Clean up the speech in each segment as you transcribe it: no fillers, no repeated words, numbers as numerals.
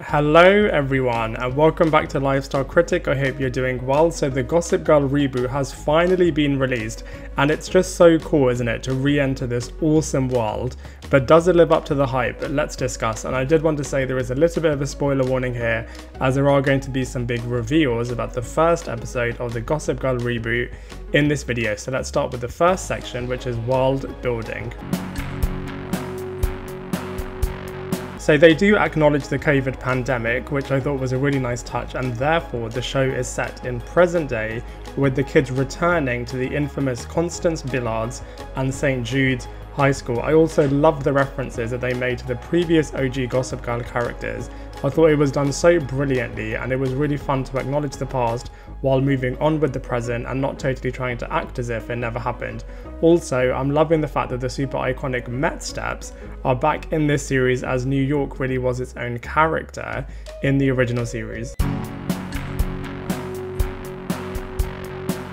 Hello everyone and welcome back to Lifestyle Critic. I hope you're doing well. So the Gossip Girl reboot has finally been released and it's just so cool, isn't it, to re-enter this awesome world. But does it live up to the hype? Let's discuss. And I did want to say there is a little bit of a spoiler warning here, as there are going to be some big reveals about the first episode of the Gossip Girl reboot in this video. So let's start with the first section, which is world building. So they do acknowledge the COVID pandemic, which I thought was a really nice touch, and therefore the show is set in present day with the kids returning to the infamous Constance Billard's and St. Jude's High School. I also love the references that they made to the previous OG Gossip Girl characters. I thought it was done so brilliantly and it was really fun to acknowledge the past while moving on with the present and not totally trying to act as if it never happened. Also, I'm loving the fact that the super iconic Met Steps are back in this series, as New York really was its own character in the original series.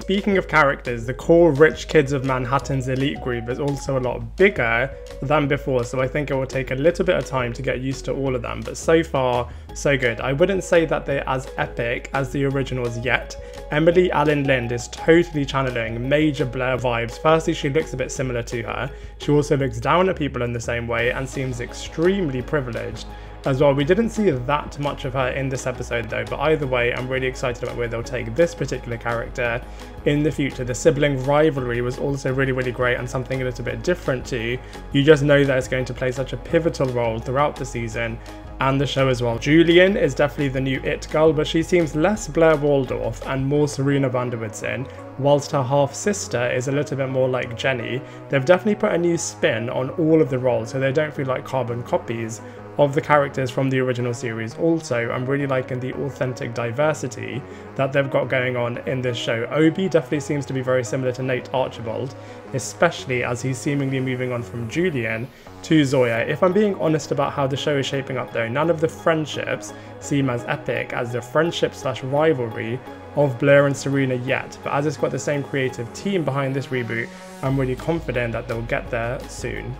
Speaking of characters, the core rich kids of Manhattan's elite group is also a lot bigger than before, so I think it will take a little bit of time to get used to all of them, but so far, so good. I wouldn't say that they're as epic as the originals yet. Emily Allen Lind is totally channeling major Blair vibes. Firstly, she looks a bit similar to her. She also looks down at people in the same way and seems extremely privileged as well. We didn't see that much of her in this episode though, but either way, I'm really excited about where they'll take this particular character in the future. The sibling rivalry was also really great and something a little bit different too. You just know that it's going to play such a pivotal role throughout the season and the show as well. Julian is definitely the new it girl, but she seems less Blair Waldorf and more Serena van der Woodsen, whilst her half-sister is a little bit more like Jenny. They've definitely put a new spin on all of the roles so they don't feel like carbon copies of the characters from the original series. Also, I'm really liking the authentic diversity that they've got going on in this show. Obi definitely seems to be very similar to Nate Archibald, especially as he's seemingly moving on from Julian to Zoya. If I'm being honest about how the show is shaping up though, none of the friendships seem as epic as the friendship/rivalry of Blair and Serena yet, but as it's got the same creative team behind this reboot, I'm really confident that they'll get there soon.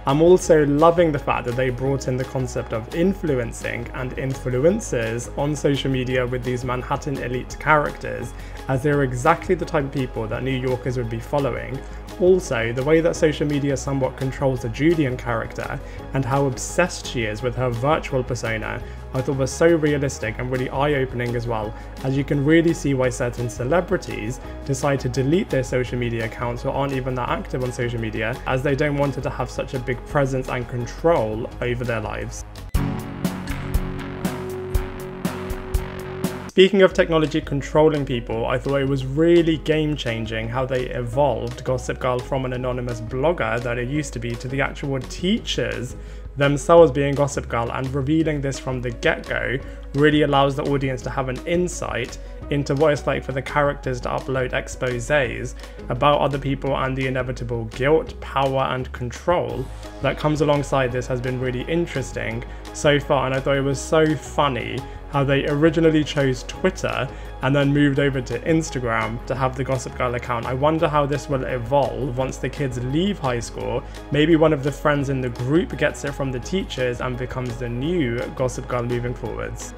I'm also loving the fact that they brought in the concept of influencing and influencers on social media with these Manhattan elite characters, as they're exactly the type of people that New Yorkers would be following. Also, the way that social media somewhat controls the Julian character and how obsessed she is with her virtual persona, I thought was so realistic and really eye-opening as well, as you can really see why certain celebrities decide to delete their social media accounts or aren't even that active on social media, as they don't want it to have such a big presence and control over their lives. Speaking of technology controlling people, I thought it was really game-changing how they evolved Gossip Girl from an anonymous blogger that it used to be to the actual teachers themselves being Gossip Girl, and revealing this from the get-go really allows the audience to have an insight into what it's like for the characters to upload exposés about other people, and the inevitable guilt, power and control that comes alongside this has been really interesting so far. And I thought it was so funny how they originally chose Twitter and then moved over to Instagram to have the Gossip Girl account. I wonder how this will evolve once the kids leave high school. Maybe one of the friends in the group gets it from the teachers and becomes the new Gossip Girl moving forwards.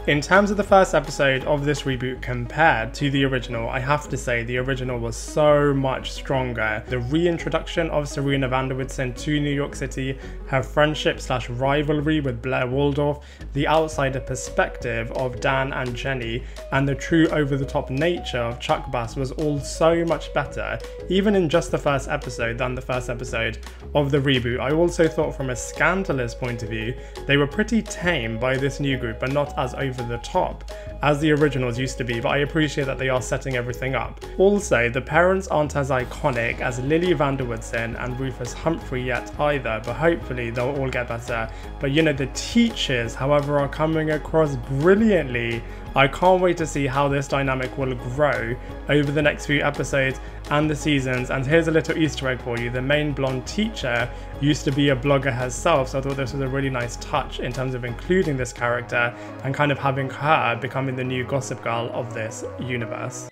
In terms of the first episode of this reboot compared to the original, I have to say the original was so much stronger. The reintroduction of Serena van der Woodsen to New York City, her friendship/rivalry with Blair Waldorf, the outsider perspective of Dan and Jenny, and the true over-the-top nature of Chuck Bass was all so much better, even in just the first episode, than the first episode of the reboot. I also thought from a scandalous point of view, they were pretty tame by this new group, but not as over the top as the originals used to be, but I appreciate that they are setting everything up. Also, the parents aren't as iconic as Lily van der Woodsen and Rufus Humphrey yet either, but hopefully they'll all get better. But you know, the teachers, however, are coming across brilliantly. I can't wait to see how this dynamic will grow over the next few episodes and the seasons. And here's a little Easter egg for you. The main blonde teacher used to be a blogger herself, so I thought this was a really nice touch in terms of including this character and kind of having her becoming the new Gossip Girl of this universe.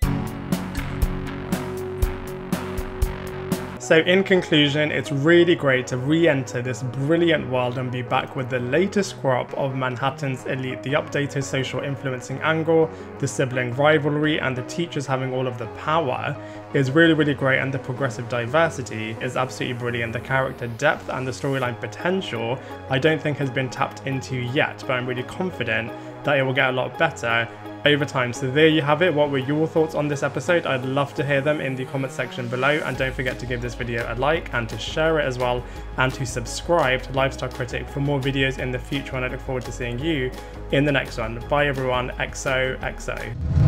So in conclusion, it's really great to re-enter this brilliant world and be back with the latest crop of Manhattan's elite, the updated social influencing angle, the sibling rivalry, and the teachers having all of the power is really great, and the progressive diversity is absolutely brilliant. The character depth and the storyline potential I don't think has been tapped into yet, but I'm really confident that it will get a lot better over time. So there you have it. What were your thoughts on this episode? I'd love to hear them in the comment section below, and don't forget to give this video a like and to share it as well, and to subscribe to Lifestyle Critic for more videos in the future, and I look forward to seeing you in the next one. Bye everyone, XOXO.